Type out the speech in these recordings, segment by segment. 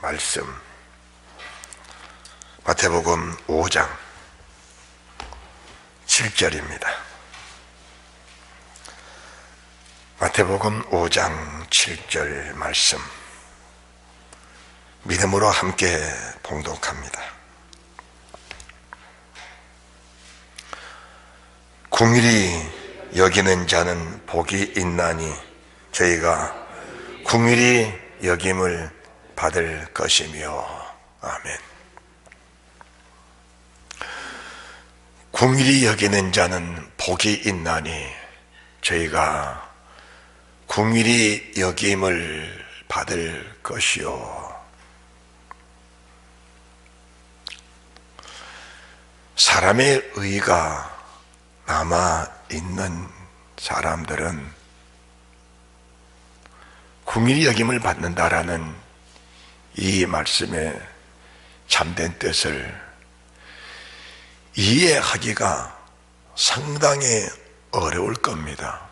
말씀, 마태복음 5장 7절입니다. 마태복음 5장 7절 말씀, 믿음으로 함께 봉독합니다. 긍휼히 여기는 자는 복이 있나니 저희가 긍휼히 여김을 받을 것이며. 아멘. 긍휼히 여기는 자는 복이 있나니 저희가 긍휼히 여김을 받을 것이요. 사람의 의가 남아있는 사람들은 긍휼히 여김을 받는다라는 이 말씀의 참된 뜻을 이해하기가 상당히 어려울 겁니다.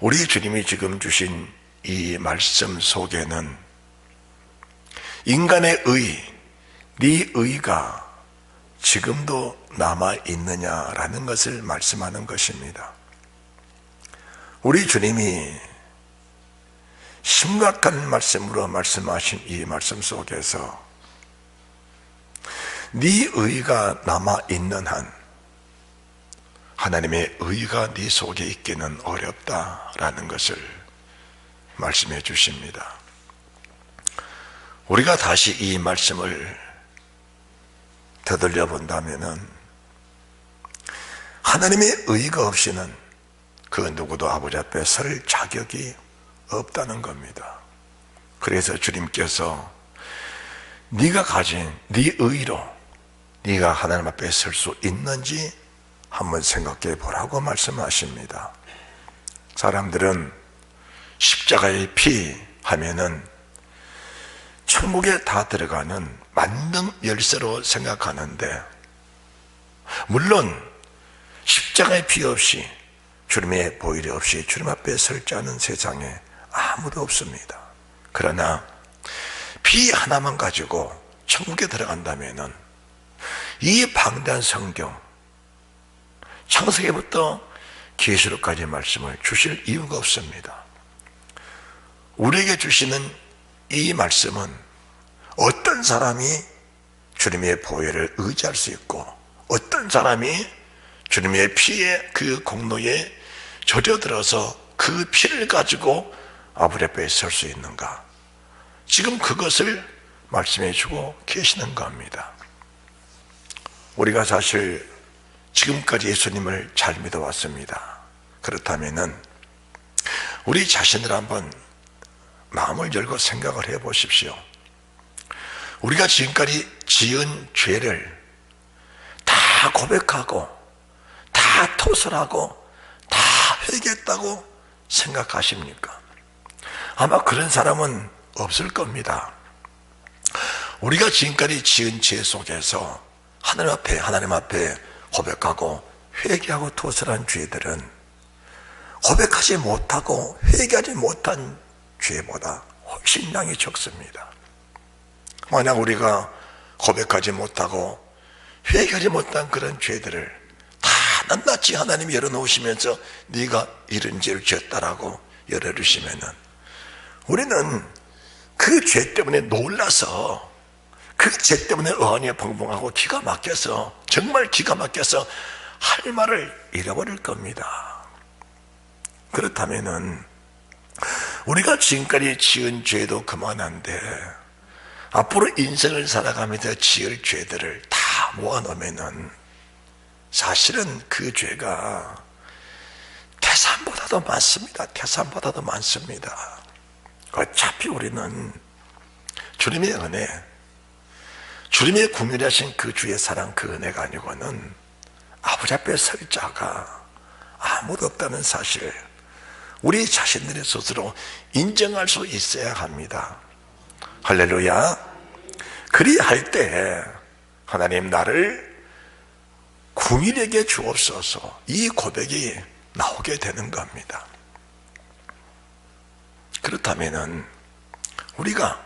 우리 주님이 지금 주신 이 말씀 속에는 인간의 의, 네 의가 지금도 남아있느냐라는 것을 말씀하는 것입니다. 우리 주님이 심각한 말씀으로 말씀하신 이 말씀 속에서 네 의가 남아있는 한 하나님의 의가 네 속에 있기는 어렵다라는 것을 말씀해 주십니다. 우리가 다시 이 말씀을 되돌려 본다면은 하나님의 의가 없이는 그 누구도 아버지 앞에 설 자격이 없다는 겁니다. 그래서 주님께서 네가 가진 네 의로 네가 하나님 앞에 설 수 있는지 한번 생각해 보라고 말씀하십니다. 사람들은 십자가의 피 하면은 천국에 다 들어가는 만능 열쇠로 생각하는데, 물론 십자가의 피 없이 주님의 보혈이 없이 주님 앞에 설 자는 세상에 아무도 없습니다. 그러나 피 하나만 가지고 천국에 들어간다면은 이 방대한 성경, 창세기부터 계시록까지 말씀을 주실 이유가 없습니다. 우리에게 주시는 이 말씀은 어떤 사람이 주님의 보혈을 의지할 수 있고 어떤 사람이 주님의 피의 그 공로에 절여들어서 그 피를 가지고 아버지 앞에 설 수 있는가, 지금 그것을 말씀해 주고 계시는 겁니다. 우리가 사실 지금까지 예수님을 잘 믿어왔습니다. 그렇다면은 우리 자신을 한번 마음을 열고 생각을 해 보십시오. 우리가 지금까지 지은 죄를 다 고백하고 다 토설하고 다 회개했다고 생각하십니까? 아마 그런 사람은 없을 겁니다. 우리가 지금까지 지은 죄 속에서 하나님 앞에 고백하고 회개하고 토설한 죄들은 고백하지 못하고 회개하지 못한 죄보다 훨씬 양이 적습니다. 만약 우리가 고백하지 못하고 회개하지 못한 그런 죄들을 다 낱낱이 하나님이 열어놓으시면서 네가 이런 죄를 지었다라고 열어주시면은 우리는 그 죄 때문에 놀라서, 그 죄 때문에 어안이 벙벙하고 기가 막혀서, 정말 기가 막혀서 할 말을 잃어버릴 겁니다. 그렇다면은 우리가 지금까지 지은 죄도 그만한데 앞으로 인생을 살아가면서 지을 죄들을 다 모아놓으면은 사실은 그 죄가 태산보다도 많습니다. 태산보다도 많습니다. 어차피 우리는 주님의 은혜, 주님의 긍휼하신 그 주의 사랑, 그 은혜가 아니고는 아버지 앞에 설 자가 아무도 없다는 사실, 우리 자신들의 스스로 인정할 수 있어야 합니다. 할렐루야. 그리할 때 하나님 나를 긍휼하게 주옵소서, 이 고백이 나오게 되는 겁니다. 그렇다면은 우리가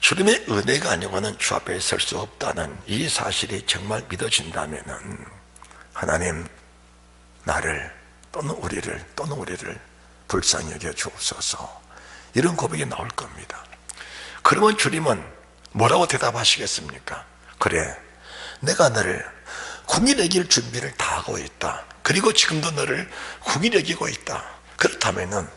주님의 은혜가 아니고는 주 앞에 설 수 없다는 이 사실이 정말 믿어진다면 하나님, 나를 또는 우리를 불쌍히 여겨 주옵소서, 이런 고백이 나올 겁니다. 그러면 주님은 뭐라고 대답하시겠습니까? 그래, 내가 너를 궁히 여길 준비를 다 하고 있다. 그리고 지금도 너를 궁히 여기고 있다. 그렇다면은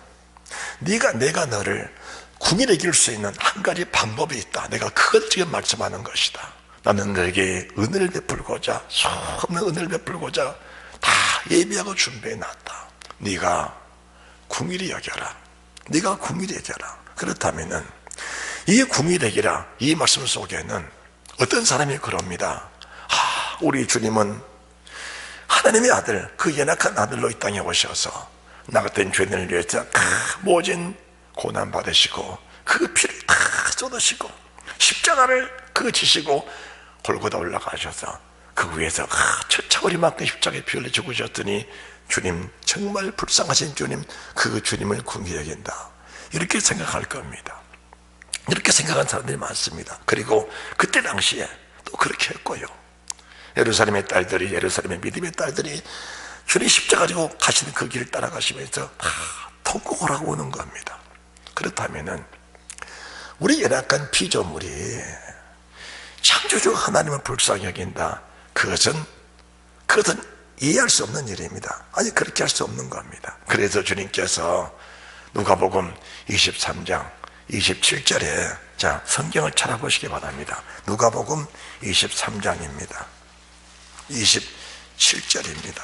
내가 너를 궁히 여길 수 있는 한 가지 방법이 있다. 내가 그것 지금 말씀하는 것이다. 나는 너에게 은혜를 베풀고자, 수없는 은혜를 베풀고자 다 예비하고 준비해 놨다. 네가 궁히 여겨라. 네가 궁히 여겨라. 그렇다면은 이 궁히 여기라, 이 말씀 속에는 어떤 사람이 그럽니다. 우리 주님은 하나님의 아들, 그 연약한 아들로 이 땅에 오셔서 나 같은 죄인을 위해서 모진 고난 받으시고 그 피를 다 쏟으시고 십자가를 지시고 골고다 올라가셔서 그 위에서 천차거리만큼 십자가에 피 흘려 죽으셨더니 주님, 정말 불쌍하신 주님, 그 주님을 궁히 여긴다, 이렇게 생각할 겁니다. 이렇게 생각한 사람들이 많습니다. 그리고 그때 당시에 또 그렇게 했고요. 예루살렘의 딸들이, 예루살렘의 믿음의 딸들이 주님 십자가 지고 가시는 그 길을 따라가시면서 다 통곡을 하고 오는 겁니다. 그렇다면은 우리 연약한 피조물이 창조주 하나님을 불쌍히 여긴다, 그것은 이해할 수 없는 일입니다. 아니, 그렇게 할 수 없는 겁니다. 그래서 주님께서 누가복음 23장 27절에, 자, 성경을 찾아보시기 바랍니다. 누가복음 23장입니다. 27절입니다.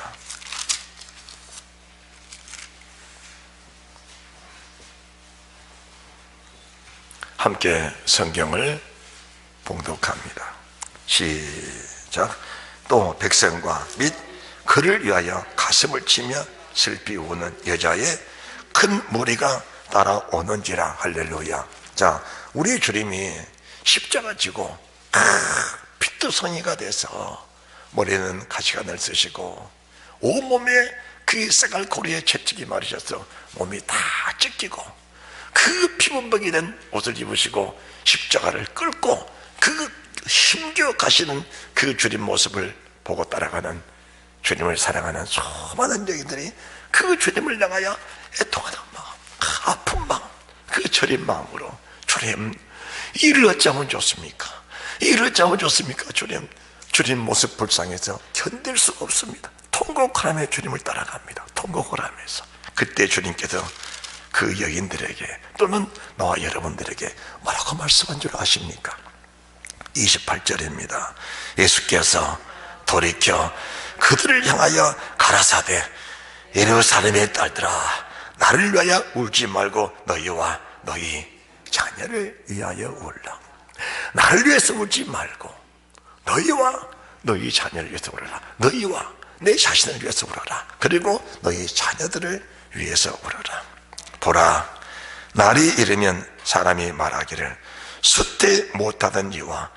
함께 성경을 봉독합니다. 시작. 또 백성과 및 그를 위하여 가슴을 치며 슬피 우는 여자의 큰 무리가 따라오는지라. 할렐루야. 자, 우리 주님이 십자가 지고 피투성이가 돼서 머리는 가시관을 쓰시고 온몸에 그 쇠갈고리에 채찍이 마르셔서 몸이 다 찢기고 그 피범벅이 된 옷을 입으시고 십자가를 끌고 그 힘겨 가시는 그 주님 모습을 보고 따라가는, 주님을 사랑하는 수많은 여인들이 그 주님을 향하여 애통하는 마음, 아픈 마음, 그 저린 마음으로, 주님, 이를 어찌하면 좋습니까? 이를 어찌하면 좋습니까? 주님 모습 불쌍해서 견딜 수가 없습니다. 통곡하며 주님을 따라갑니다. 통곡을 하면서. 그때 주님께서 그 여인들에게 또는 나와 여러분들에게 뭐라고 말씀한 줄 아십니까? 28절입니다. 예수께서 돌이켜 그들을 향하여 가라사대, 예루살렘의 딸들아, 나를 위하여 울지 말고 너희와 너희 자녀를 위하여 울라. 나를 위해서 울지 말고 너희와 너희 자녀를 위해서 울어라. 너희와 내 자신을 위해서 울어라. 그리고 너희 자녀들을 위해서 울어라. 보라, 날이 이르면 사람이 말하기를 숫대 못하던 이와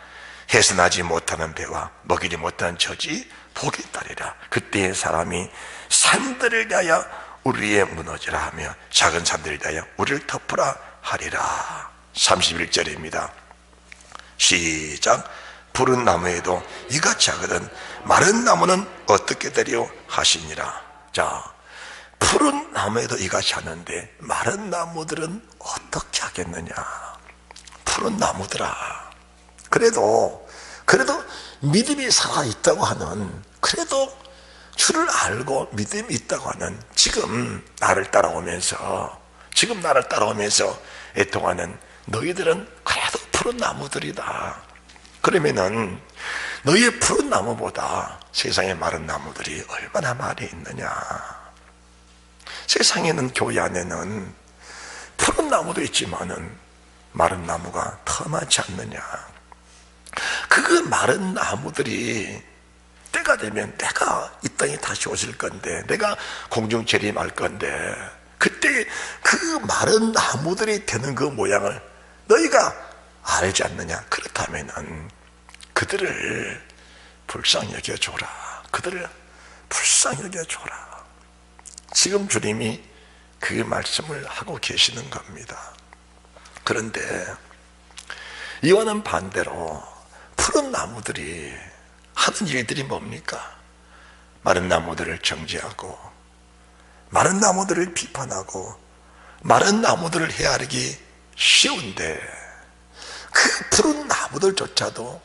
해산하지 못하는 배와 먹이지 못하는 젖이 복이 따리라. 그때의 사람이 산들을 위하여 우리에 무너지라 하며 작은 산들을 위하여 우리를 덮으라 하리라. 31절입니다. 시작. 푸른 나무에도 이같이 하거든 마른 나무는 어떻게 되려 하시니라. 자, 푸른 나무에도 이같이 하는데 마른 나무들은 어떻게 하겠느냐. 푸른 나무들아, 그래도 믿음이 살아있다고 하는, 그래도 주를 알고 믿음이 있다고 하는, 지금 나를 따라오면서 애통하는 너희들은 그래도 푸른 나무들이다. 그러면은 너희의 푸른 나무보다 세상의 마른 나무들이 얼마나 많이 있느냐. 세상에는, 교회 안에는 푸른 나무도 있지만은 마른 나무가 더 많지 않느냐. 그 마른 나무들이 때가 되면 내가 이 땅에 다시 오실 건데, 내가 공중 재림할 건데, 그때 그 마른 나무들이 되는 그 모양을 너희가 알지 않느냐. 그렇다면은 그들을 불쌍히 여겨줘라. 그들을 불쌍히 여겨줘라. 지금 주님이 그 말씀을 하고 계시는 겁니다. 그런데 이와는 반대로 푸른 나무들이 하는 일들이 뭡니까? 마른 나무들을 정죄하고, 마른 나무들을 비판하고, 마른 나무들을 헤아리기 쉬운데 그 푸른 나무들조차도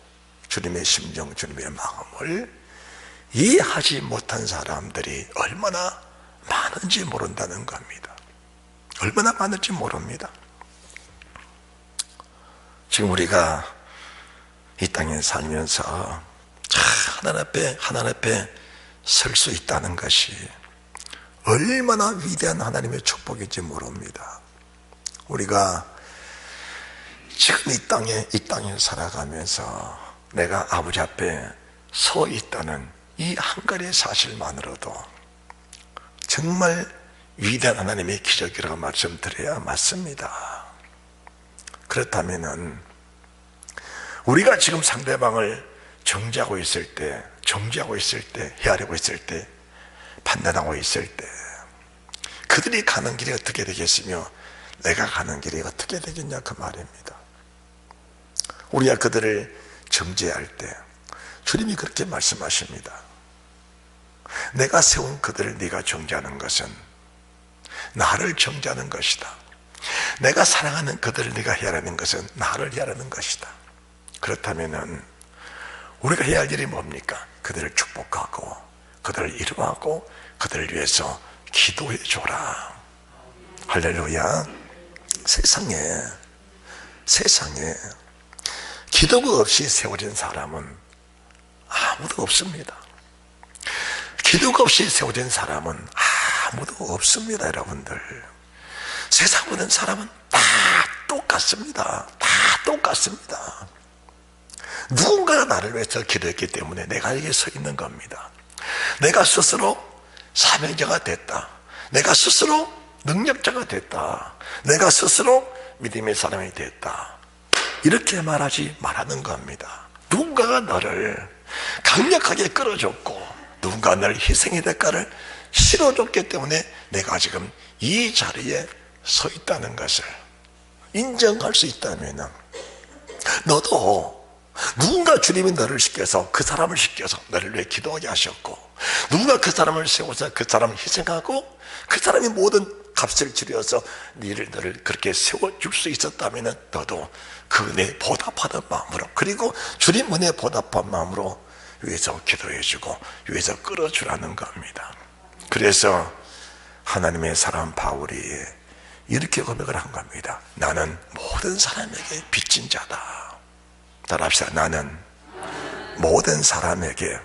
주님의 심정, 주님의 마음을 이해하지 못한 사람들이 얼마나 많은지 모른다는 겁니다. 얼마나 많은지 모릅니다. 지금 우리가 이 땅에 살면서 하나님 앞에 설 수 있다는 것이 얼마나 위대한 하나님의 축복인지 모릅니다. 우리가 지금 이 땅에 살아가면서 내가 아버지 앞에 서 있다는 이 한 가지의 사실만으로도 정말 위대한 하나님의 기적이라고 말씀드려야 맞습니다. 그렇다면은 우리가 지금 상대방을 정죄하고 있을 때, 헤아리고 있을 때, 판단하고 있을 때 그들이 가는 길이 어떻게 되겠으며 내가 가는 길이 어떻게 되겠냐 그 말입니다. 우리가 그들을 정죄할 때 주님이 그렇게 말씀하십니다. 내가 세운 그들을 네가 정죄하는 것은 나를 정죄하는 것이다. 내가 사랑하는 그들을 네가 헤아리는 것은 나를 헤아리는 것이다. 그렇다면은 우리가 해야 할 일이 뭡니까? 그들을 축복하고 그들을 이루하고 그들을 위해서 기도해 줘라. 할렐루야. 세상에 기도가 없이 세워진 사람은 아무도 없습니다. 기도가 없이 세워진 사람은 아무도 없습니다. 여러분들, 세상 모든 사람은 다 똑같습니다. 누군가가 나를 위해서 기도했기 때문에 내가 여기에 서 있는 겁니다. 내가 스스로 사명자가 됐다, 내가 스스로 능력자가 됐다, 내가 스스로 믿음의 사람이 됐다, 이렇게 말하지 말하는 겁니다. 누군가가 너를 강력하게 끌어줬고 누군가 너를 희생의 대가를 실어줬기 때문에 내가 지금 이 자리에 서 있다는 것을 인정할 수 있다면 너도 누군가 주님이 너를 시켜서 그 사람을 시켜서 너를 위해 기도하게 하셨고 누군가 그 사람을 세워서 그 사람을 희생하고 그 사람이 모든 값을 치르어서 너를 그렇게 세워줄 수 있었다면 너도 그 은혜에 보답하는 마음으로, 그리고 주님 은혜에 보답한 마음으로 위해서 기도해주고 위해서 끌어주라는 겁니다. 그래서 하나님의 사람 바울이 이렇게 고백을 한 겁니다. 나는 모든 사람에게 빚진 자다. 따라합시다. 나는 모든 사람에게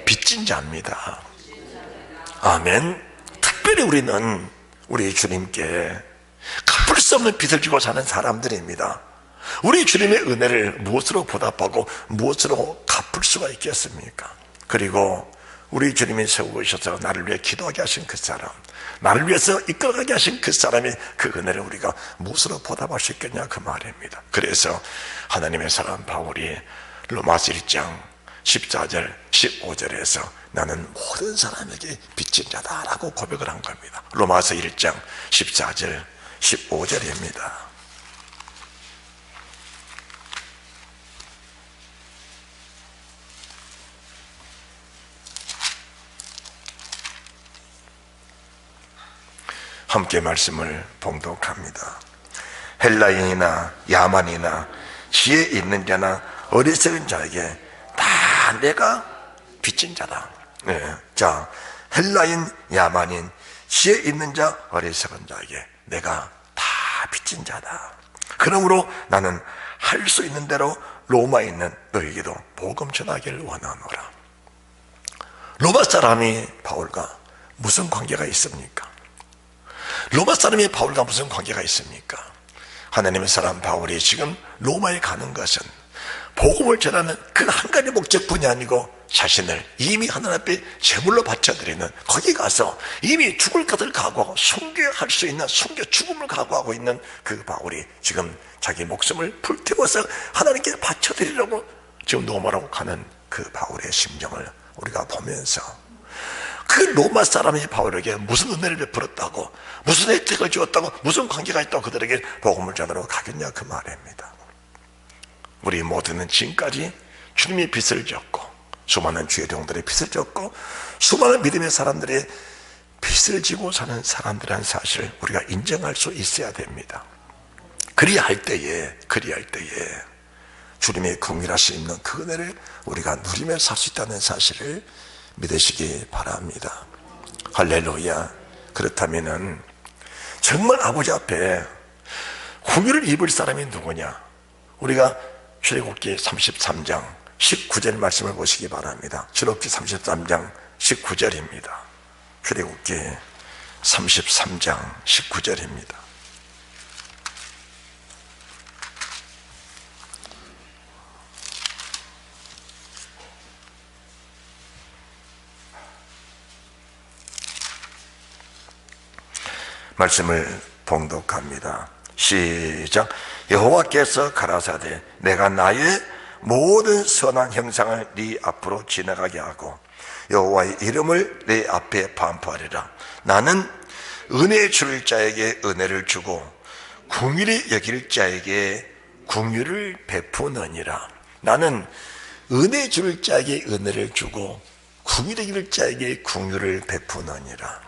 빚진 자입니다. 아멘. 특별히 우리는 우리 주님께 갚을 수 없는 빚을 지고 사는 사람들입니다. 우리 주님의 은혜를 무엇으로 보답하고 무엇으로 갚을 수가 있겠습니까? 그리고 우리 주님이 세우셔서 나를 위해 기도하게 하신 그 사람, 나를 위해서 이끌어가게 하신 그 사람의 그 은혜를 우리가 무엇으로 보답할 수 있겠냐 그 말입니다. 그래서 하나님의 사람 바울이 로마서 1장 14절 15절에서 나는 모든 사람에게 빚진 자다라고 고백을 한 겁니다. 로마서 1장 14절 15절입니다. 함께 말씀을 봉독합니다. 헬라인이나 야만이나 지혜 있는 자나 어리석은 자에게 다 내가 빚진 자다. 네. 자, 헬라인, 야만인, 지혜 있는 자, 어리석은 자에게 내가 다 빚진 자다. 그러므로 나는 할 수 있는 대로 로마에 있는 너에게도 복음 전하기를 원하노라. 로마 사람이 바울과 무슨 관계가 있습니까? 로마 사람이 바울과 무슨 관계가 있습니까? 하나님의 사람 바울이 지금 로마에 가는 것은 복음을 전하는 그 한 가지 목적뿐이 아니고 자신을 이미 하나님 앞에 제물로 바쳐드리는, 거기 가서 이미 죽을 것을 각오하고 순교할 수 있는, 순교 죽음을 각오하고 있는 그 바울이 지금 자기 목숨을 불태워서 하나님께 바쳐드리려고 지금 로마로 가는 그 바울의 심정을 우리가 보면서 그 로마 사람이 바울에게 무슨 은혜를 베풀었다고, 무슨 혜택을 주었다고, 무슨 관계가 있다고 그들에게 복음을 전하러 가겠냐 그 말입니다. 우리 모두는 지금까지 주님의 빚을 졌고, 수많은 주의 종들의 빚을 졌고, 수많은 믿음의 사람들의 빚을 지고 사는 사람들이라는 사실을 우리가 인정할 수 있어야 됩니다. 그리할 때에 주님의 긍휼하심 있는 그 은혜를 우리가 누리며 살 수 있다는 사실을 믿으시기 바랍니다. 할렐루야. 그렇다면은 정말 아버지 앞에 긍휼을 입을 사람이 누구냐? 우리가 출애굽기 33장 19절 말씀을 보시기 바랍니다. 출애굽기 33장 19절입니다. 출애굽기 33장 19절입니다. 말씀을 봉독합니다. 시작. 여호와께서 가라사대 내가 나의 모든 선한 형상을 네 앞으로 지나가게 하고 여호와의 이름을 내 앞에 반포하리라. 나는 은혜 줄 자에게 은혜를 주고 긍휼히 여길 자에게 긍휼을 베푸느니라. 나는 은혜 줄 자에게 은혜를 주고 긍휼히 여길 자에게 긍휼을 베푸느니라.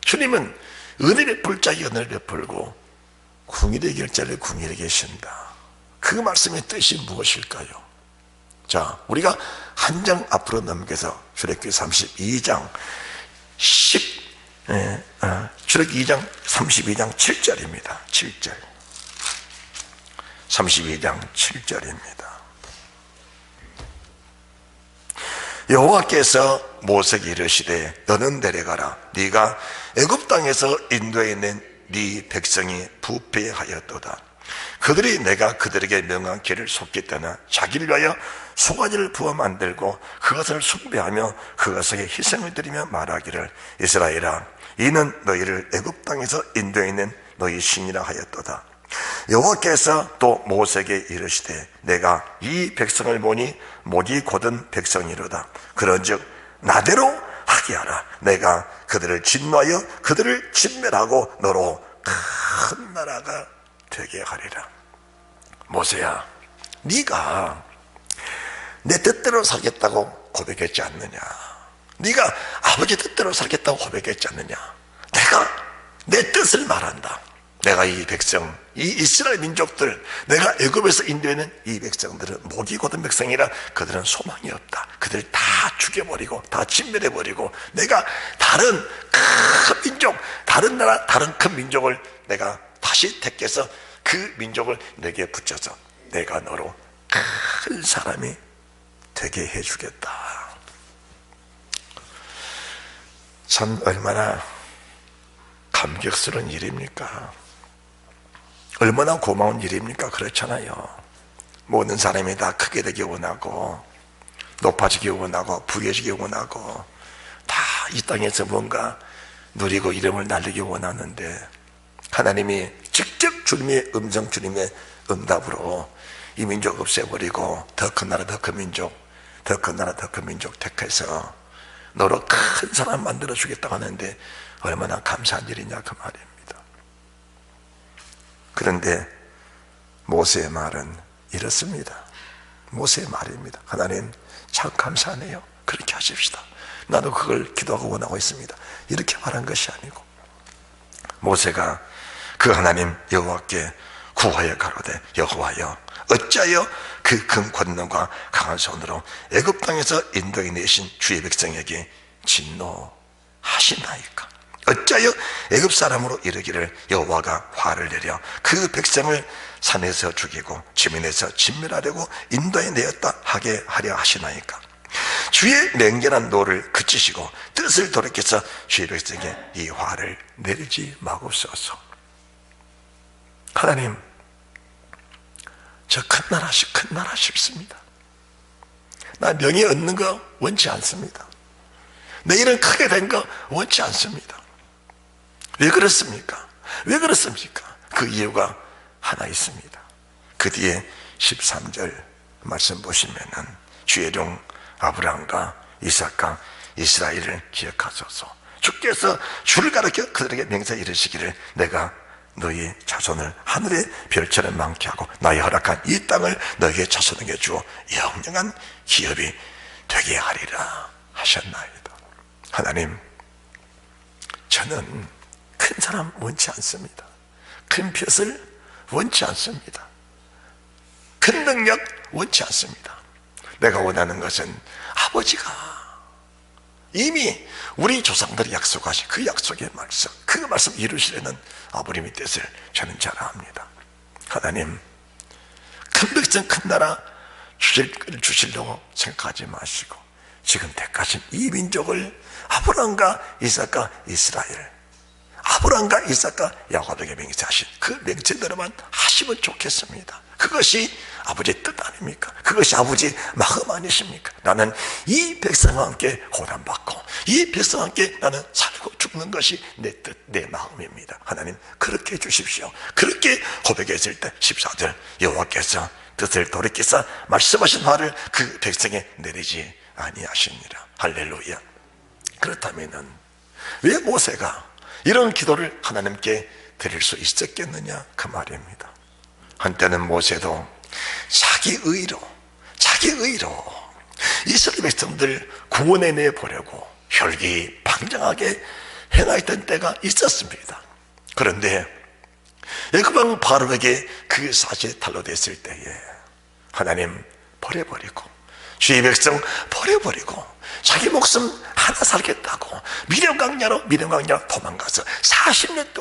주님은 은혜 베풀 자에게 은혜를 베풀고 긍휼히 여길 자를 긍휼히 계신다. 그 말씀의 뜻이 무엇일까요? 자, 우리가 한 장 앞으로 넘겨서 출애굽기 32장 출애굽기 2장 32장 7절입니다. 7절 32장 7절입니다. 여호와께서 모세에게 이르시되 너는 내려가라. 네가 애굽 땅에서 인도해 낸 네 백성이 부패하였도다. 그들이 내가 그들에게 명한 길을 속기 떠나 자기를 위하여 소가지를 부어 만들고 그것을 숭배하며 그것에게 희생을 드리며 말하기를 이스라엘아 이는 너희를 애굽 땅에서 인도해 낸 너희 신이라 하였도다. 여호와께서 또 모세에게 이르시되 내가 이 백성을 보니 목이 곧은 백성이로다. 그런즉 나대로 하게 하라. 내가 그들을 진노하여 그들을 진멸하고 너로 큰 나라가 되게 하리라. 모세야, 네가 내 뜻대로 살겠다고 고백했지 않느냐? 네가 아버지 뜻대로 살겠다고 고백했지 않느냐? 내가 내 뜻을 말한다. 내가 이 백성, 이 이스라엘 민족들, 내가 애굽에서 인도하는 이 백성들은 목이 곧은 백성이라 그들은 소망이 없다. 그들 다 죽여버리고 다 진멸해버리고 내가 다른 큰 민족, 다른 나라, 다른 큰 민족을 내가 다시 택해서 그 민족을 내게 붙여서 내가 너로 큰 사람이 되게 해주겠다. 참 얼마나 감격스러운 일입니까? 얼마나 고마운 일입니까? 그렇잖아요. 모든 사람이 다 크게 되기 원하고 높아지기 원하고 부유해지기 원하고 다 이 땅에서 뭔가 누리고 이름을 날리기 원하는데 하나님이 직접 주님의 음성, 주님의 응답으로 이 민족 없애버리고 더 큰 나라, 더 큰 민족, 더 큰 나라, 더 큰 민족 택해서 너로 큰 사람 만들어주겠다고 하는데 얼마나 감사한 일이냐 그 말입니다. 그런데 모세의 말은 이렇습니다. 모세의 말입니다. 하나님 참 감사하네요. 그렇게 하십시다. 나도 그걸 기도하고 원하고 있습니다. 이렇게 말한 것이 아니고 모세가 그 하나님 여호와께 구하여 가로되 여호와여 어찌하여 그 큰 권능과 강한 손으로 애굽 땅에서 인도해 내신 주의 백성에게 진노하시나이까? 어찌하여 애굽 사람으로 이르기를 여호와가 화를 내려 그 백성을 산에서 죽이고 지면에서 진멸하려고 인도해 내었다 하게 하려 하시나이까? 주의 맹렬한 노를 그치시고 뜻을 돌이켜서 주의 백성에게 이 화를 내리지 마옵소서. 하나님, 저 큰 나라 싶습니다. 나 명예 얻는 거 원치 않습니다. 내 일은 크게 된 거 원치 않습니다. 왜 그렇습니까? 왜 그렇습니까? 그 이유가 하나 있습니다. 그 뒤에 13절 말씀 보시면은 주의 종 아브라함과 이삭과 이스라엘을 기억하소서. 주께서 주를 가르쳐 그들에게 맹세 이르시기를 내가 너희 자손을 하늘의 별처럼 많게 하고 나의 허락한 이 땅을 너희의 자손에게 주어 영영한 기업이 되게 하리라 하셨나이다. 하나님, 저는 큰 사람 원치 않습니다. 큰 벼슬 원치 않습니다. 큰 능력 원치 않습니다. 내가 원하는 것은 아버지가 이미 우리 조상들이 약속하신 그 약속의 말씀, 그 말씀 이루시려는 아버님의 뜻을 저는 잘 압니다. 하나님, 큰 백성 큰 나라 주시려고 생각하지 마시고 지금 택하신 이 민족을 아브라함과 이삭과 이스라엘, 아브라함과 이삭과 야곱에게 맹세하신 그 맹세대로만 하시면 좋겠습니다. 그것이 아버지의 뜻 아닙니까? 그것이 아버지의 마음 아니십니까? 나는 이 백성과 함께 고난받고 이 백성과 함께 나는 살고 죽는 것이 내 뜻, 내 마음입니다. 하나님, 그렇게 해주십시오. 그렇게 고백했을 때 14절 여호와께서 뜻을 돌이키사 말씀하신 말을 그 백성에 내리지 아니하시니라. 할렐루야. 그렇다면은 왜 모세가 이런 기도를 하나님께 드릴 수 있었겠느냐, 그 말입니다. 한때는 모세도 자기 의로 이스라엘 백성들 구원해 내보려고 혈기방장하게 행하였던 때가 있었습니다. 그런데 애굽왕 바로에게 그 사실이 탄로됐을 때에 하나님 버려버리고 주의 백성 버려버리고 자기 목숨 하나 살겠다고 미디안 광야로 도망가서 40년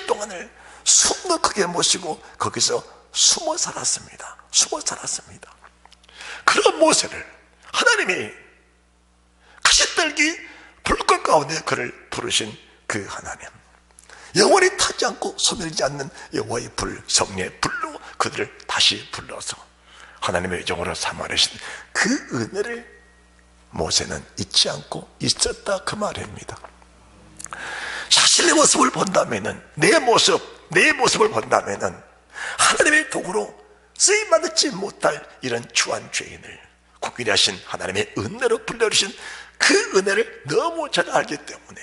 동안을 숨도 크게 모시고 거기서 숨어 살았습니다. 그런 모세를 하나님이 가시떨기 불꽃 가운데 그를 부르신 그 하나님, 영원히 타지 않고 소멸지 않는 여호와의 불, 성령의 불로 그들을 다시 불러서 하나님의 영으로 삼아내신 그 은혜를 모세는 잊지 않고 있었다, 그 말입니다. 자신의 모습을 본다면은, 내 모습을 본다면은 하나님의 도구로 쓰임받지 못할 이런 추한 죄인을 국인이 하신 하나님의 은혜로 불러주신 그 은혜를 너무 잘 알기 때문에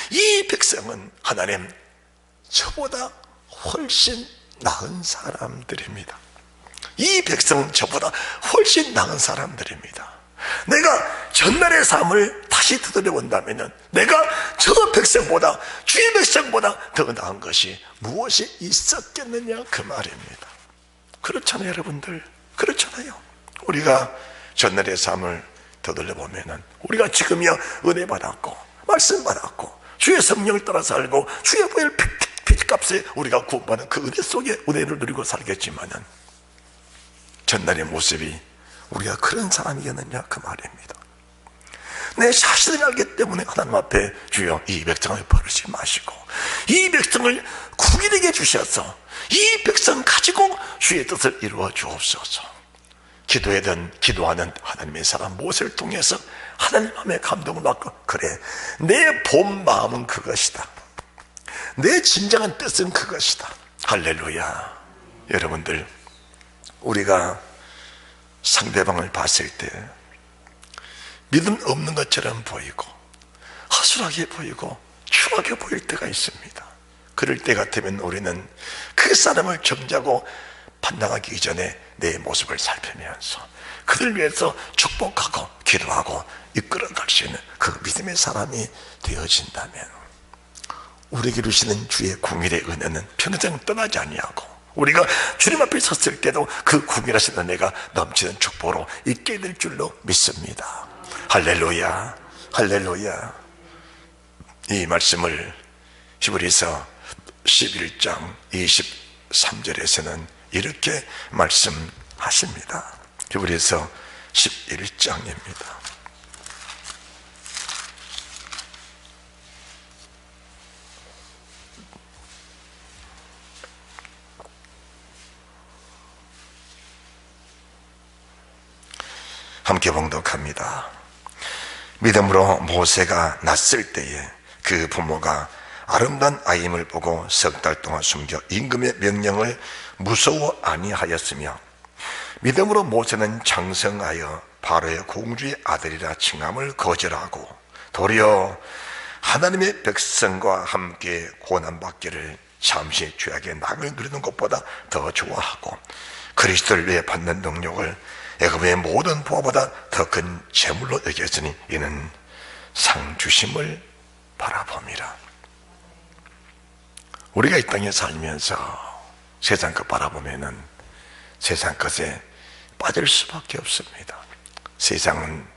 이 백성은 하나님, 저보다 훨씬 나은 사람들입니다. 이 백성은 저보다 훨씬 나은 사람들입니다. 내가 전날의 삶을 다시 되돌려본다면 내가 저 백성보다, 주의 백성보다 더 나은 것이 무엇이 있었겠느냐, 그 말입니다. 그렇잖아요, 여러분들. 그렇잖아요. 우리가 전날의 삶을 되돌려보면 우리가 지금이야 은혜 받았고 말씀 받았고 주의 성령을 따라 살고 주의 보혈 피값에 우리가 구원받은 그 은혜 속에 은혜를 누리고 살겠지만은 전날의 모습이 우리가 그런 사람이었느냐, 그 말입니다. 내 자신을 알기 때문에 하나님 앞에 주여 이 백성을 버리지 마시고 이 백성을 국인에게 주셔서 이 백성 가지고 주의 뜻을 이루어 주옵소서. 기도하는 하나님의 사람 모세를 통해서 하나님 마음에 감동을 받고, 그래, 내 본 마음은 그것이다, 내 진정한 뜻은 그것이다. 할렐루야. 여러분들, 우리가 상대방을 봤을 때 믿음 없는 것처럼 보이고 허술하게 보이고 추하게 보일 때가 있습니다. 그럴 때 같으면 우리는 그 사람을 정죄하고 판단하기 이전에 내 모습을 살피면서 그들 위해서 축복하고 기도하고 이끌어갈 수 있는 그 믿음의 사람이 되어진다면 우리에게 주시는 주의 궁일의 은혜는 평생 떠나지 아니하고 우리가 주님 앞에 섰을 때도 그 궁일하신 은혜가 넘치는 축복으로 있게 될 줄로 믿습니다. 할렐루야, 할렐루야. 이 말씀을 히브리서 11장 23절에서는 이렇게 말씀하십니다. 히브리서 11장입니다. 함께 봉독합니다. 믿음으로 모세가 났을 때에 그 부모가 아름다운 아임을 보고 석 달 동안 숨겨 임금의 명령을 무서워 아니하였으며 믿음으로 모세는 장성하여 바로의 공주의 아들이라 칭함을 거절하고 도리어 하나님의 백성과 함께 고난받기를 잠시 죄악의 낙을 누리는 것보다 더 좋아하고 그리스도를 위해 받는 능력을 애굽의 모든 부하보다 더 큰 재물로 여겼으니 이는 상 주심을 바라봅니다. 우리가 이 땅에 살면서 세상 것 바라보면은 세상 것에 빠질 수밖에 없습니다. 세상은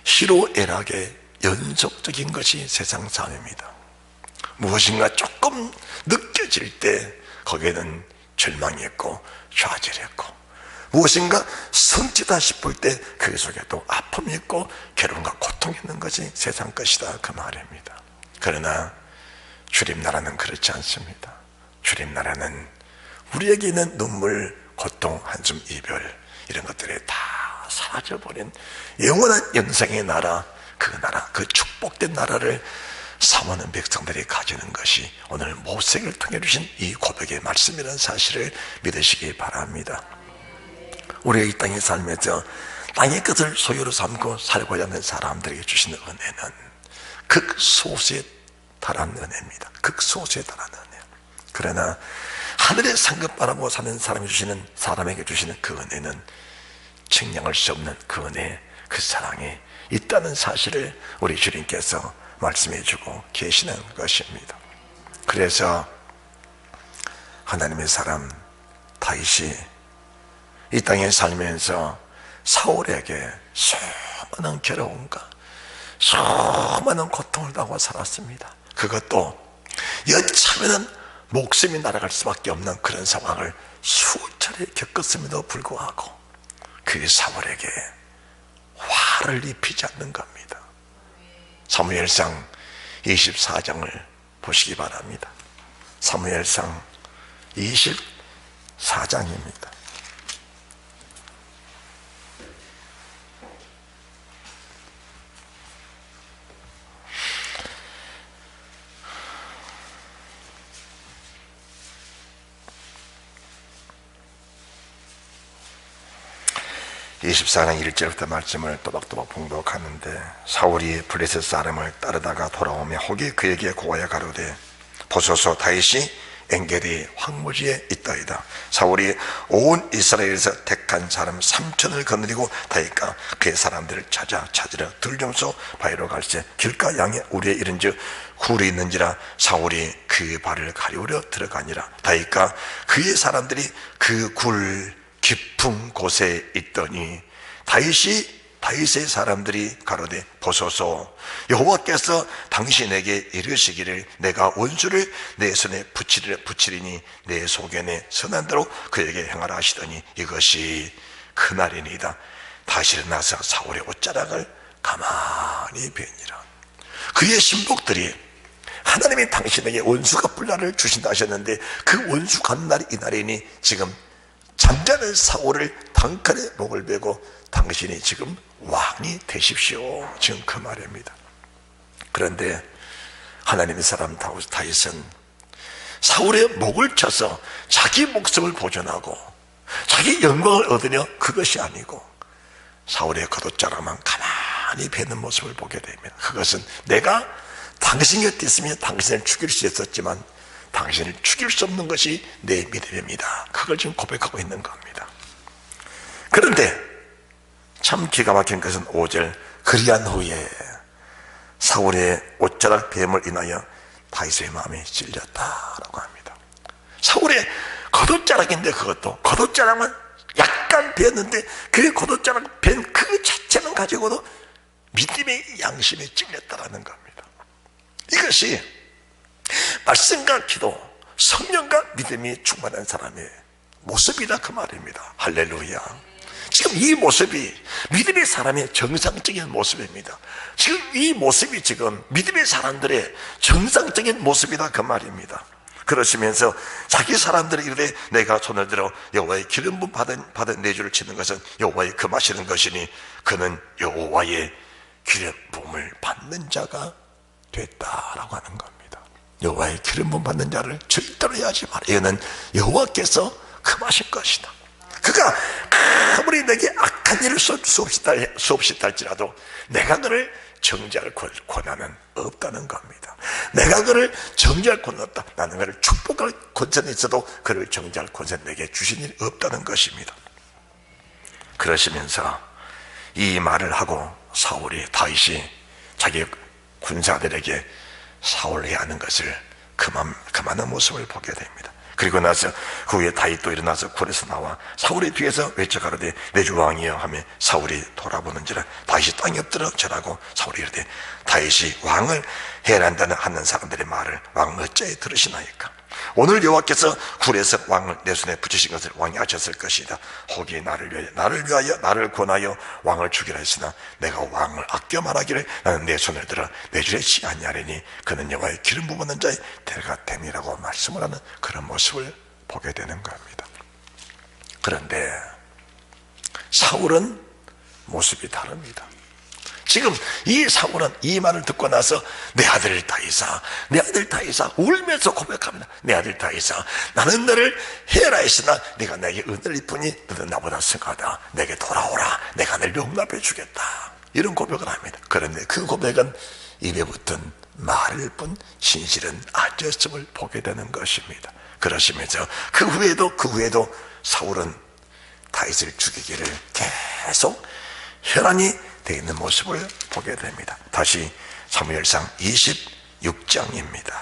희로애락의 연속적인 것이 세상 삶입니다. 무엇인가 조금 느껴질 때 거기에는 절망이 있고 좌절이 있고, 무엇인가 성취다 싶을 때 그 속에도 아픔이 있고 괴로움과 고통이 있는 것이 세상 것이다, 그 말입니다. 그러나 주님 나라는 그렇지 않습니다. 주님 나라는 우리에게 있는 눈물, 고통, 한숨, 이별 이런 것들이 다 사라져버린 영원한 영생의 나라, 그 축복된 나라를 사모하는 백성들이 가지는 것이 오늘 모세를 통해 주신 이 고백의 말씀이라는 사실을 믿으시기 바랍니다. 우리가 이 땅에 살면서 땅의 것을 소유로 삼고 살고자 하는 사람들에게 주시는 은혜는 극소수에 달한 은혜입니다. 극소수에 달한 은혜. 그러나 하늘의 상급 바라보고 사는 사람에게 주시는 그 은혜는 측량할 수 없는 그 은혜, 그 사랑이 있다는 사실을 우리 주님께서 말씀해 주고 계시는 것입니다. 그래서 하나님의 사람 다윗이 이 땅에 살면서 사울에게 수많은 괴로움과 수많은 고통을 당하고 살았습니다. 그것도 여차하면 목숨이 날아갈 수밖에 없는 그런 상황을 수차례 겪었음에도 불구하고 그 사울에게 화를 입히지 않는 겁니다. 사무엘상 24장을 보시기 바랍니다. 사무엘상 24장입니다. (24장 1절부터) 말씀을 또박또박 봉독하는데, 사울이 블레셋 사람을 따르다가 돌아오며 혹이 그에게 고하여 가로되 보소서 다윗이 엔게디 황무지에 있다이다. 사울이 온 이스라엘에서 택한 사람 3천을 거느리고 다윗과 그의 사람들을 찾으러 들점소 바위로 갈새 길가 양에 우리에 이른즉 굴이 있는지라. 사울이 그 발을 가리우려 들어가니라. 다윗과 그의 사람들이 그 굴 깊은 곳에 있더니 다윗의 사람들이 가로되 보소서 여호와께서 당신에게 이르시기를 내가 원수를 내 손에 붙이리니 내 소견에 선한 대로 그에게 행하라 하시더니 이것이 그날이니이다. 다시 일어나서 사울의 옷자락을 가만히 베니라. 그의 신복들이 하나님이 당신에게 원수가 분란을 주신다 하셨는데 그 원수 간 날이 이날이니 지금 잠자는 사울을 단칼에 목을 베고 당신이 지금 왕이 되십시오, 지금 그 말입니다. 그런데 하나님의 사람 다윗은 사울의 목을 쳐서 자기 목숨을 보존하고 자기 영광을 얻으려 그것이 아니고 사울의 겉옷자락만 가만히 베는 모습을 보게 됩니다. 그것은 내가 당신 곁에 있으면 당신을 죽일 수 있었지만 당신을 죽일 수 없는 것이 내 믿음입니다. 그걸 지금 고백하고 있는 겁니다. 그런데 참 기가 막힌 것은 5절 그리한 후에 사울의 옷자락 뱀을 인하여 다윗의 마음이 찔렸다라고 합니다. 사울의 겉옷자락인데 그것도 겉옷자락만 약간 베었는데 그 겉옷자락 뱀 그 자체만 가지고도 믿음의 양심에 찔렸다라는 겁니다. 이것이 말씀과 기도, 성령과 믿음이 충만한 사람의 모습이다, 그 말입니다. 할렐루야. 지금 이 모습이 믿음의 사람의 정상적인 모습입니다. 지금 이 모습이 지금 믿음의 사람들의 정상적인 모습이다, 그 말입니다. 그러시면서 자기 사람들이 이르되 내가 손을 들어 여호와의 기름 부음 받은 내주를 치는 것은 여호와의 금하시는 것이니 그는 여호와의 기름 부음을 받는 자가 됐다라고 하는 겁니다. 여호와의 기름 부음 받는 자를 절대로 하지 마라. 이거는 여호와께서 금하신 것이다. 그가 아무리 내게 악한 일을 수없이 할지라도 내가 너를 정죄할 권한은 없다는 겁니다. 내가 그를 정죄할 권한 없다. 나는 그를 축복할 권한이 있어도 그를 정죄할 권한 내게 주신 일이 없다는 것입니다. 그러시면서 이 말을 하고 다윗이 자기 군사들에게 사울해야 하는 것을 그만한 모습을 보게 됩니다. 그리고 나서 그 후에 다윗도 일어나서 굴에서 나와 사울의 뒤에서 외쳐가로되 내 주 왕이여 하며 사울이 돌아보는지라 다윗이 땅에 엎드려 절하고 사울이 이르되 다윗이 왕을 해란다는 하는 사람들의 말을 왕 어찌 들으시나이까? 오늘 여호와께서 굴에서 왕을 내 손에 붙이신 것을 왕이 아셨을 것이다. 혹이 나를 위하여 나를 권하여 왕을 죽이라 했으나 내가 왕을 아껴 말하기를 나는 내 손을 들어 내 줄에 치 아니하리니 그는 여호와의 기름 부어는 자의 대가 됨이라고 말씀을 하는 그런 모습을 보게 되는 겁니다. 그런데 사울은 모습이 다릅니다. 지금 이 사울은 이 말을 듣고 나서 내 아들 다윗아 울면서 고백합니다. 내 아들 다윗아, 나는 너를 해라 했으나 네가 내게 은혜를 입으니 너는 나보다 승하다. 내게 돌아오라. 내가 너를 용납해 주겠다. 이런 고백을 합니다. 그런데 그 고백은 입에 붙은 말일 뿐 진실은 아니었음을 보게 되는 것입니다. 그러시면서 그 후에도 사울은 다윗을 죽이기를 계속 혈안이 되어 있는 모습을 보게 됩니다. 다시 사무엘상 26장입니다.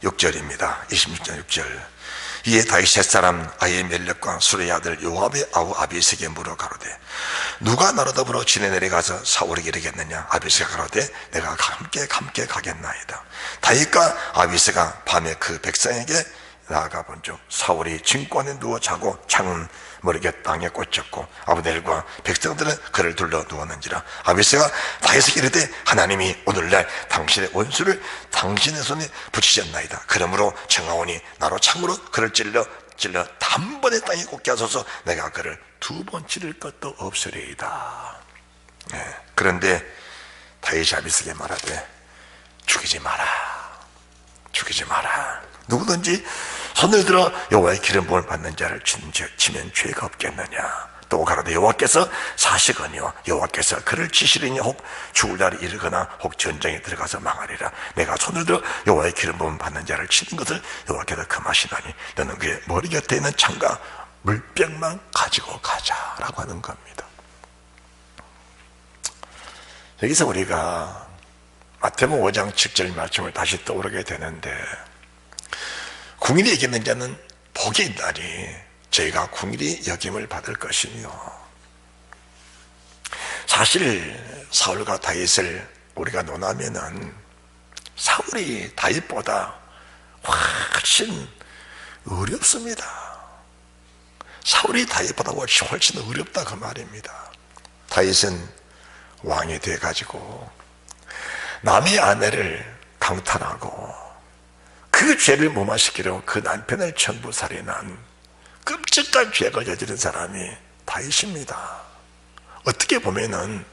(6절입니다) 26장 6절. 이에 다윗 셋사람 아히멜렉과 수레의 아들 요압의 아우 아비새에게 물어 가로되 누가 나로 더불어 진에 내려가서 사울에게 이르겠느냐? 아비새가 가로되 내가 함께 가겠나이다. 다윗과 아비새가 밤에 그 백성에게 나아가 본즉 사울이 진권에 누워 자고 창은 머리에 땅에 꽂혔고 아브넬과 백성들은 그를 둘러 누웠는지라. 아비새가 다윗에게 이르되 하나님이 오늘날 당신의 원수를 당신의 손에 붙이셨나이다. 그러므로 청하오니 나로 창으로 그를 찔러 단번에 땅에 꽂게 하소서. 내가 그를 2번 찌를 것도 없으리이다. 그런데 다윗이 아비새에게 말하되 죽이지 마라. 누구든지 손을 들어 여호와의 기름 부음을 받는 자를 치면 죄가 없겠느냐. 또 가로되 여호와께서 사시거니와 여호와께서 그를 치시리니 혹 죽을 날이 이르거나 혹 전쟁에 들어가서 망하리라. 내가 손을 들어 여호와의 기름 부음 받는 자를 치는 것을 여호와께서 금하시나니 너는 그의 머리 곁에 있는 창과 물병만 가지고 가자라고 하는 겁니다. 여기서 우리가 마태복음 5장 7절 말씀을 다시 떠오르게 되는데, 궁일이 여기는 자는 복이 있나니 저희가 궁일이 여김을 받을 것이며, 사실 사울과 다윗을 우리가 논하면은 사울이 다윗보다 훨씬 어렵습니다. 사울이 다윗보다 훨씬 어렵다 그 말입니다. 다윗은 왕이 돼가지고 남의 아내를 강탈하고 그 죄를 무마시키려고 그 남편을 전부 살인한 끔찍한 죄를 저지른 사람이 다윗입니다. 어떻게 보면은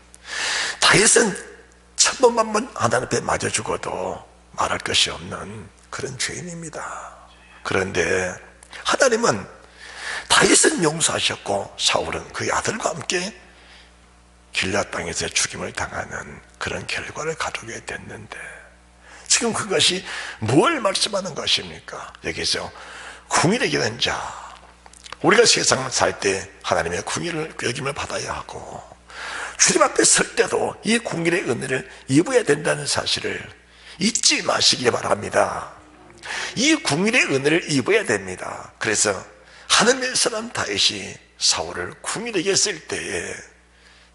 다윗은 천번만번 하나님 앞에 맞아 죽어도 말할 것이 없는 그런 죄인입니다. 그런데 하나님은 다윗은 용서하셨고 사울은 그의 아들과 함께 길앗 땅에서 죽임을 당하는 그런 결과를 가져오게 됐는데, 지금 그것이 뭘 말씀하는 것입니까? 여기서 궁일에 기는 자, 우리가 세상을 살 때 하나님의 궁일을 여김을 받아야 하고 주님 앞에 설 때도 이 궁일의 은혜를 입어야 된다는 사실을 잊지 마시기 바랍니다. 이 궁일의 은혜를 입어야 됩니다. 그래서 하나님의 사람 다윗이 사울을 궁일에게 쓸 때에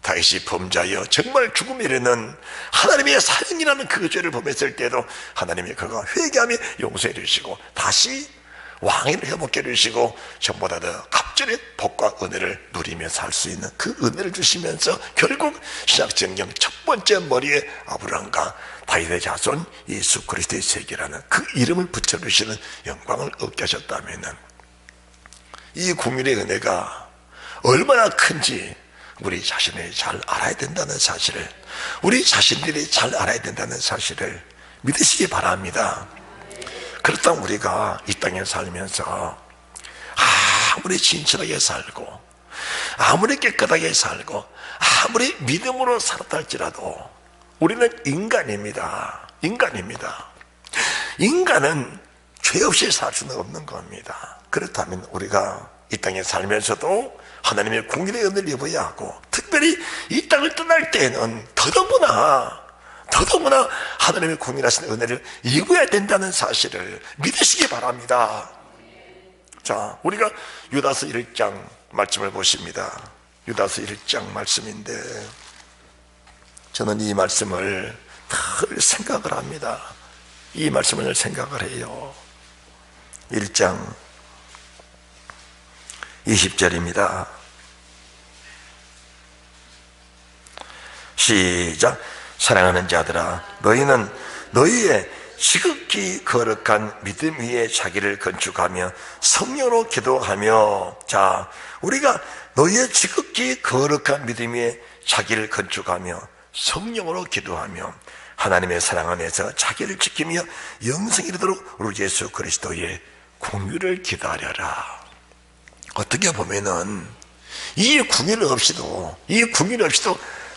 다윗이 범죄하여 정말 죽음에 이르는 하나님의 살인이라는 그 죄를 범했을 때도 하나님이 그가 회개하며 용서해 주시고 다시 왕위를 회복해 주시고 전보다 더 갑절의 복과 은혜를 누리며 살 수 있는 그 은혜를 주시면서 결국 신약성경 첫 번째 머리에 아브라함과 다윗의 자손 예수 그리스도의 세계라는 그 이름을 붙여주시는 영광을 얻게 하셨다면, 이 궁일의 은혜가 얼마나 큰지 우리 자신이 잘 알아야 된다는 사실을, 우리 자신들이 잘 알아야 된다는 사실을 믿으시기 바랍니다. 그렇다면 우리가 이 땅에 살면서 아무리 진실하게 살고 아무리 깨끗하게 살고 아무리 믿음으로 살았다 할지라도 우리는 인간입니다. 인간은 죄 없이 살 수는 없는 겁니다. 그렇다면 우리가 이 땅에 살면서도 하나님의 공의의 은혜를 입어야 하고, 특별히 이 땅을 떠날 때에는 더더구나 하나님의 공의하신 은혜를 입어야 된다는 사실을 믿으시기 바랍니다. 자, 우리가 유다서 1장 말씀을 보십니다. 유다서 1장 말씀인데 저는 이 말씀을 늘 생각을 합니다. 이 말씀을 생각을 해요. 1장 20절입니다. 시작. 사랑하는 자들아, 너희는 너희의 지극히 거룩한 믿음 위에 자기를 건축하며 성령으로 기도하며. 자, 우리가 너희의 지극히 거룩한 믿음 위에 자기를 건축하며 성령으로 기도하며 하나님의 사랑 안에서 자기를 지키며 영생이 이르도록 우리 예수 그리스도의 공의를 기다려라. 어떻게 보면은 이 공의를 없이도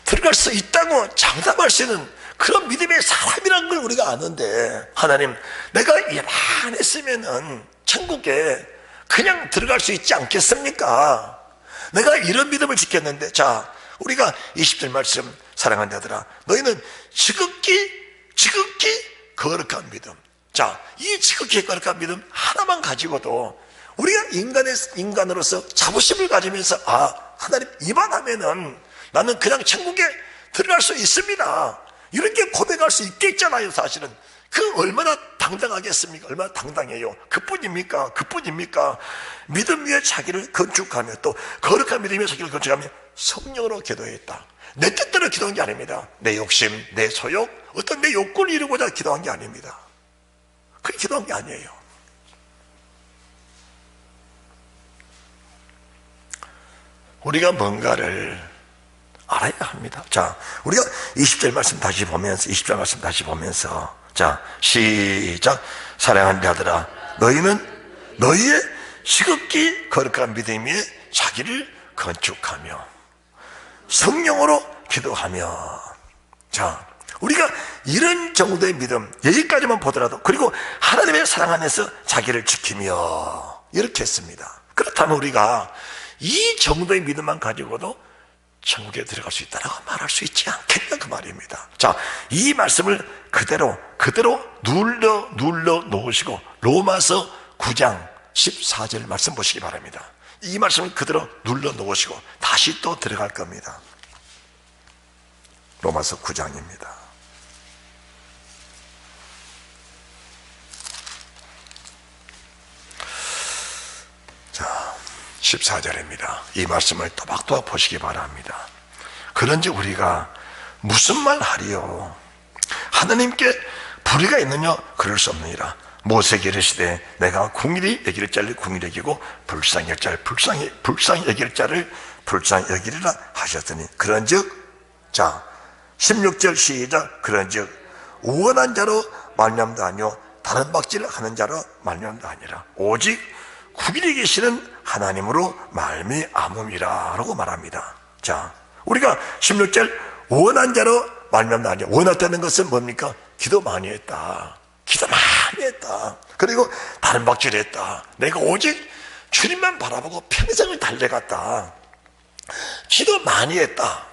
들어갈 수 있다고 장담할 수 있는 그런 믿음의 사람이란 걸 우리가 아는데, 하나님, 내가 이만 했으면은 천국에 그냥 들어갈 수 있지 않겠습니까? 내가 이런 믿음을 지켰는데. 자, 우리가 20절 말씀, 사랑하는 자들아, 너희는 지극히 거룩한 믿음. 자, 이 지극히 거룩한 믿음 하나만 가지고도 우리가 인간으로서 자부심을 가지면서, 하나님, 이만하면은 나는 그냥 천국에 들어갈 수 있습니다, 이렇게 고백할 수 있겠잖아요. 사실은 그 얼마나 당당하겠습니까? 얼마나 당당해요. 그뿐입니까? 믿음 위에 자기를 건축하며, 또 거룩한 믿음 위에 자기를 건축하며 성령으로 기도했다. 내 뜻대로 기도한 게 아닙니다. 내 욕심, 내 소욕, 어떤 내 욕구를 이루고자 기도한 게 아닙니다. 그렇게 기도한 게 아니에요. 우리가 뭔가를 알아야 합니다. 자, 우리가 20절 말씀 다시 보면서, 자, 시작. 사랑하는 자들아, 너희는 너희의 지극히 거룩한 믿음 위에 자기를 건축하며 성령으로 기도하며. 자, 우리가 이런 정도의 믿음, 여기까지만 보더라도, 그리고 하나님의 사랑 안에서 자기를 지키며, 이렇게 했습니다. 그렇다면 우리가 이 정도의 믿음만 가지고도 천국에 들어갈 수 있다라고 말할 수 있지 않겠나, 그 말입니다. 자, 이 말씀을 그대로 눌러 놓으시고 로마서 9장 14절 말씀 보시기 바랍니다. 이 말씀을 그대로 눌러 놓으시고 다시 또 들어갈 겁니다. 로마서 9장입니다. 자, 14절입니다. 이 말씀을 또박또박 보시기 바랍니다. 그런지 우리가 무슨 말 하리요? 하나님께 불의가 있느냐? 그럴 수 없느니라. 모세에게 이르시되 내가 궁일이 여길 자를 궁일히 여기고 불쌍히 여길 자를 불쌍히 여길 자를 불쌍히 여기리라 하셨더니, 그런즉, 자, 16절 시작. 그런즉 우원한 자로 말미암도 아니요 다른 박질을 하는 자로 말미암도 아니라 오직 구길에 계시는 하나님으로 말미암음이라 라고 말합니다. 자, 우리가 16절 원한 자로 말미암다 아니야. 원했다는 것은 뭡니까? 기도 많이 했다. 그리고 다른 박질을 했다. 내가 오직 주님만 바라보고 평생을 달려갔다. 기도 많이 했다.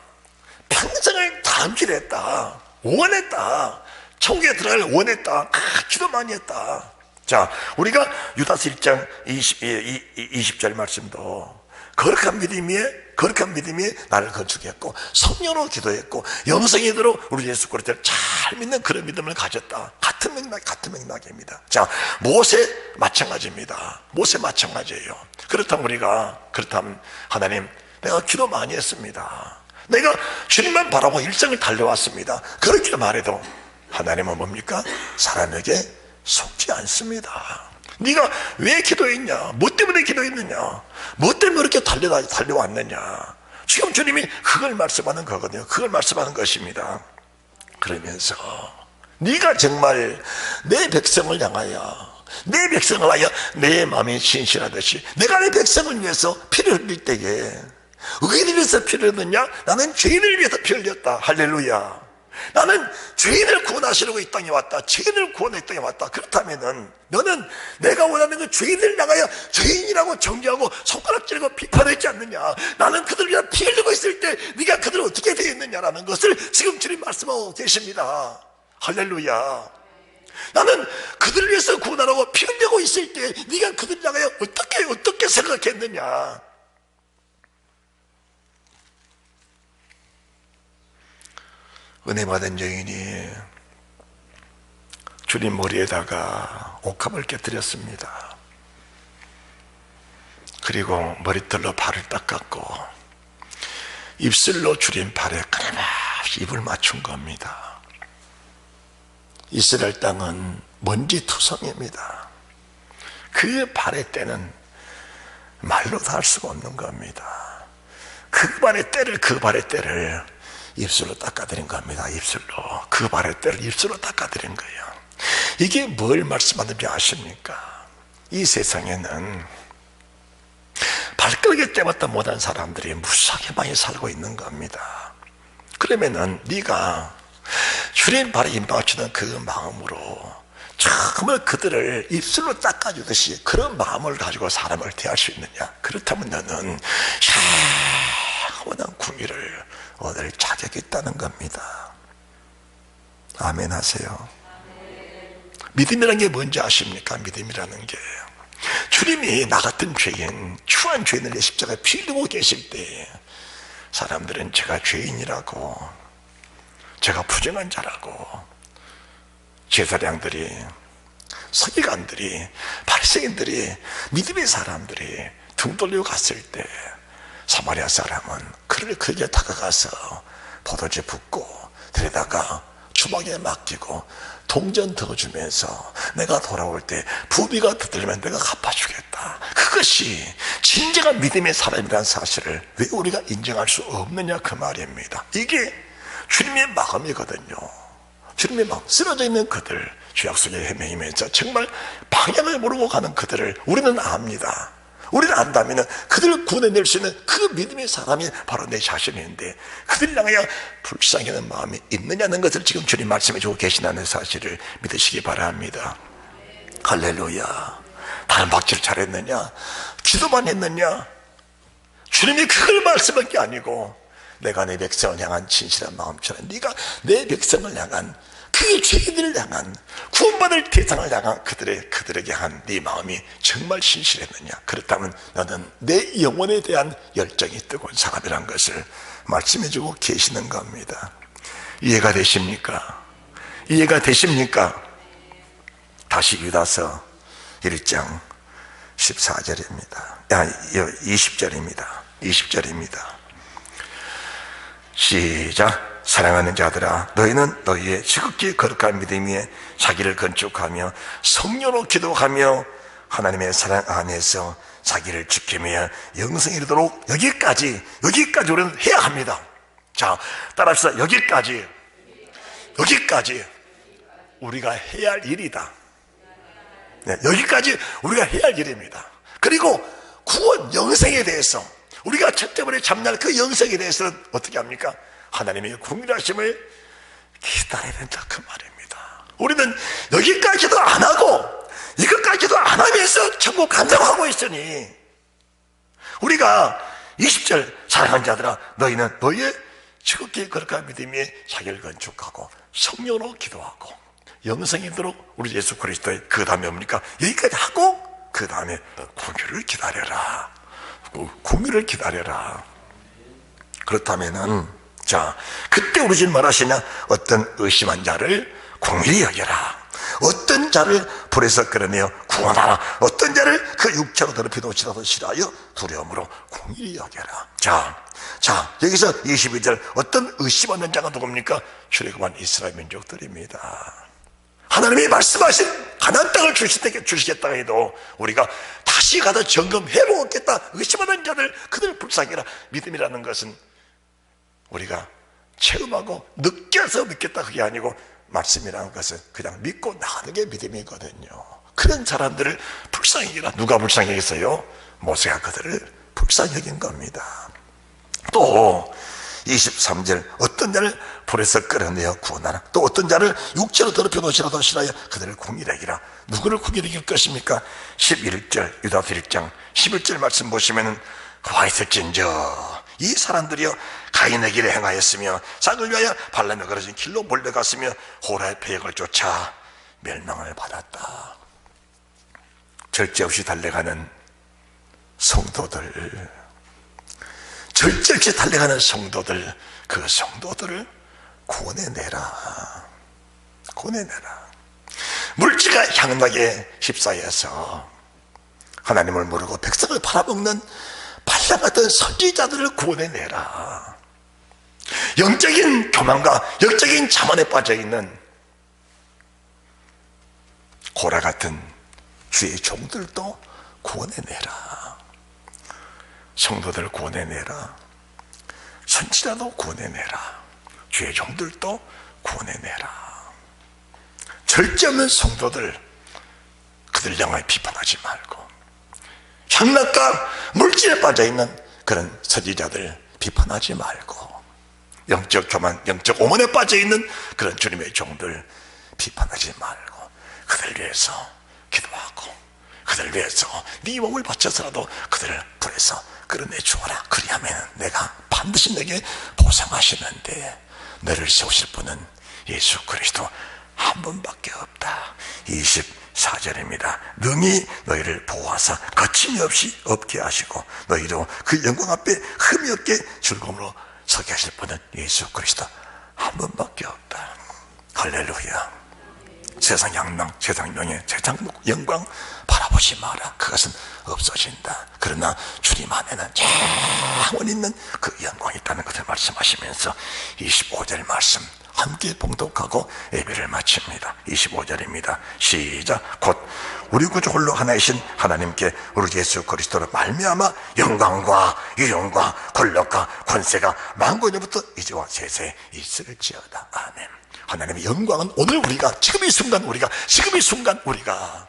평생을 다름질했다. 원했다. 천국에 들어갈 원했다. 기도 많이 했다. 자, 우리가 유다서 1장 20절 말씀도 거룩한 믿음이 나를 건축했고 성령으로 기도했고 영생이 이르도록 우리 예수 그리스도를 잘 믿는 그런 믿음을 가졌다. 같은 맥락입니다. 자, 모세 마찬가지입니다. 모세 마찬가지예요. 그렇다면 하나님, 내가 기도 많이 했습니다. 내가 주님만 바라고 일생을 달려왔습니다. 그렇게 말해도 하나님은 뭡니까? 사람에게 속지 않습니다. 네가 왜 기도했냐? 뭐 때문에 기도했느냐? 뭐 때문에 그렇게 달려왔느냐? 지금 주님이 그걸 말씀하는 거거든요. 그걸 말씀하는 것입니다. 그러면서 네가 정말 내 백성을 향하여, 내 백성을 하여 내 마음이 신실하듯이 내가 내 백성을 위해서 피를 흘릴 때에 의인을 위해서 피를 흘렸느냐? 나는 죄인을 위해서 피를 흘렸다. 할렐루야. 나는 죄인을 구원하시려고 이 땅에 왔다. 죄인을 구원해 이 땅에 왔다. 그렇다면은 너는 내가 원하는 그 죄인을 향하여 죄인이라고 정죄하고 손가락질하고 비판하지 않느냐? 나는 그들을 위해 피 흘리고 있을 때 네가 그들을 어떻게 대했느냐라는 것을 지금 주님 말씀하고 계십니다. 할렐루야. 나는 그들을 위해서 구원하라고 피 흘리고 있을 때 네가 그들을 향하여 어떻게 생각했느냐? 은혜 받은 여인이 주님 머리에다가 옥합을 깨뜨렸습니다. 그리고 머리털로 발을 닦았고 입술로 주님 발에 까르르 입을 맞춘 겁니다. 이스라엘 땅은 먼지투성입니다. 그 발의 때는 말로 다 할 수가 없는 겁니다. 그 발의 때를 입술로 닦아드린 겁니다. 입술로. 그 발의 때를 입술로 닦아드린 거예요. 이게 뭘 말씀하는지 아십니까? 이 세상에는 발가락에 때마다 못한 사람들이 무수하게 많이 살고 있는 겁니다. 그러면은 네가 주님 발에 입맞추는 그 마음으로 정말 그들을 입술로 닦아주듯이 그런 마음을 가지고 사람을 대할 수 있느냐? 그렇다면 너는 영원한 궁유를 얻을 자격이 있다는 겁니다. 아멘 하세요. 믿음이라는 게 뭔지 아십니까? 믿음이라는 게 주님이 나 같은 죄인, 추한 죄인을 내 십자가에 피 흘리고 계실 때 사람들은 제가 죄인이라고, 제가 부정한 자라고, 제사장들이, 서기관들이, 바리새인들이, 믿음의 사람들이 등 돌리고 갔을 때 사마리아 사람은 그를 그에게 다가가서 포도주 붓고 데려다가 주방에 맡기고 동전 더 주면서 내가 돌아올 때 부비가 더 들면 내가 갚아주겠다. 그것이 진정한 믿음의 사람이라는 사실을 왜 우리가 인정할 수 없느냐 그 말입니다. 이게 주님의 마음이거든요. 주님의 마음, 쓰러져 있는 그들, 죄악 속에 헤매이면서 정말 방향을 모르고 가는 그들을 우리는 압니다. 우리는 안다면 그들을 구원해낼 수 있는 그 믿음의 사람이 바로 내 자신인데 그들을 향하여 불쌍히 하는 마음이 있느냐는 것을 지금 주님 말씀해 주고 계시다는 사실을 믿으시기 바랍니다. 할렐루야. 다른 박지를 잘했느냐? 기도만 했느냐? 주님이 그걸 말씀한 게 아니고 내가 내 백성을 향한 진실한 마음처럼 네가 내 백성을 향한 그 죄인들을 향한 구원받을 대상을 향한 그들에게 한 네 마음이 정말 신실했느냐? 그렇다면 너는 내 영혼에 대한 열정이 뜨거운 사람이란 것을 말씀해주고 계시는 겁니다. 이해가 되십니까? 이해가 되십니까? 다시 유다서 1장 14절입니다. 20절입니다. 20절입니다. 시작. 사랑하는 자들아, 너희는 너희의 지극히 거룩한 믿음 위에 자기를 건축하며 성령으로 기도하며 하나님의 사랑 안에서 자기를 지키며 영생에 이르도록 여기까지 우리는 해야 합니다. 자, 따라합시다. 여기까지 우리가 해야 할 일이다. 네, 여기까지 우리가 해야 할 일입니다. 그리고 구원 영생에 대해서 우리가 첫째번에 참여할 그 영생에 대해서는 어떻게 합니까? 하나님의 궁일하심을 기다려야 된다 그 말입니다. 우리는 여기까지도 안 하고 이것까지도 안 하면서 천국 간다고 있으니 우리가 20절 사랑하는 자들아 너희는 너희의 지극히 거룩한 믿음에 자기를 건축하고 성령으로 기도하고 영생이 있도록 우리 예수 그리스도의 그 다음에 뭡니까? 여기까지 하고 그 다음에 궁유를 기다려라. 궁유를 기다려라. 그렇다면은 자, 그때 우리 주님 말하시냐? 어떤 의심한 자를 공의히 여겨라. 어떤 자를 불에서 끌어내어 구원하라. 어떤 자를 그 육체로 더럽히 놓치라도 싫어하여 두려움으로 공의히 여겨라. 자, 여기서 22절 어떤 의심하는 자가 누굽니까? 출애굽한 이스라엘 민족들입니다. 하나님이 말씀하신 가나안 땅을 주시겠다 해도 우리가 다시 가서 점검해보겠다 의심하는 자들 그들 불쌍히라. 믿음이라는 것은 우리가 체험하고 느껴서 믿겠다 그게 아니고 말씀이라는 것은 그냥 믿고 나가는 게 믿음이거든요. 그런 사람들을 불쌍히 여기라. 누가 불쌍히 여겼어요? 모세가 그들을 불쌍히 여긴 겁니다. 또 23절 어떤 자를 불에서 끌어내어 구원하라. 또 어떤 자를 육체로 더럽혀 놓으시라도 싫어하여 그들을 궁일히 여기라. 누구를 궁일히 여길 것입니까? 11절 유다서 1장 11절 말씀 보시면은 와 있을진저 이 사람들이여 가인의 길에 행하였으며 싹을 위하여 발람에 걸어진 길로 몰려갔으며 호라의 배역을 쫓아 멸망을 받았다. 절제 없이 달려가는 성도들, 절제 없이 달려가는 성도들, 그 성도들을 구원해내라. 구원해내라. 물질과 향락에 휩싸여서 하나님을 모르고 백성을 팔아먹는 발람 같은 선지자들을 구원해내라. 영적인 교만과 영적인 자만에 빠져있는 고라 같은 주의 종들도 구원해내라. 성도들 구원해내라. 선지자도 구원해내라. 주의 종들도 구원해내라. 절제 없는 성도들, 그들 향하여 비판하지 말고, 향락과 물질에 빠져있는 그런 선지자들 비판하지 말고, 영적 교만, 영적 오만에 빠져있는 그런 주님의 종들 비판하지 말고, 그들 위해서 기도하고, 그들 위해서 네 몸을 바쳐서라도 그들을 불에서 끌어내 주어라. 그리하면 내가 반드시 내게 보상하시는데, 너를 세우실 분은 예수 그리스도 한 분밖에 없다. 24절입니다. 능히 너희를 보호하사 거침이 없이 없게 하시고 너희로 그 영광 앞에 흠이 없게 즐거움으로 서게 하실 분은 예수 그리스도 한 분밖에 없다. 할렐루야. 세상 양랑, 세상 명예, 세상 영광 바라보지 마라. 그것은 없어진다. 그러나 주님 안에는 영원 있는 그 영광이 있다는 것을 말씀하시면서 25절 말씀 함께 봉독하고 예배를 마칩니다. 25절입니다. 시작. 곧 우리 구주 홀로 하나이신 하나님께 우리 예수 그리스도로 말미암아 영광과 위엄과 권력과 권세가 만군에부터 이제와 세세 있을지어다. 아멘. 하나님의 영광은 오늘 우리가 지금 이 순간 우리가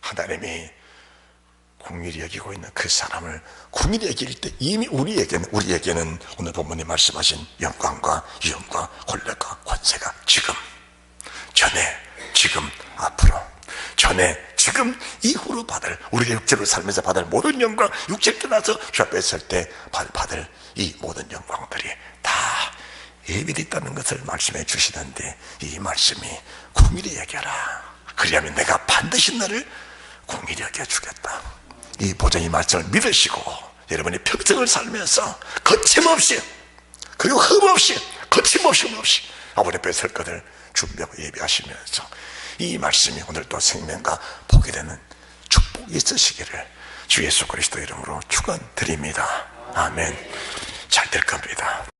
하나님이 긍휼히 여기고 있는 그 사람을 긍휼히 여길 때 이미 우리에게는 오늘 본문에 말씀하신 영광과 위엄과 권력과 권세가 지금, 전에, 지금, 앞으로, 전에, 지금, 이후로 받을, 우리가 육체로 살면서 받을 모든 영광, 육체를 떠나서 주 앞에 설 때 받을 이 모든 영광들이 다 예비되어 있다는 것을 말씀해 주시는데, 이 말씀이 긍휼히 여겨라. 그리하면 내가 반드시 너를 긍휼히 여겨주겠다. 이 보장의 말씀을 믿으시고 여러분이 평생을 살면서 거침없이, 그리고 흠없이, 거침없이 아버지 앞에 설 것을 준비하고 예비하시면서 이 말씀이 오늘 또 생명과 복이 되는 축복이 있으시기를 주 예수 그리스도 이름으로 축원드립니다. 아멘. 잘 될 겁니다.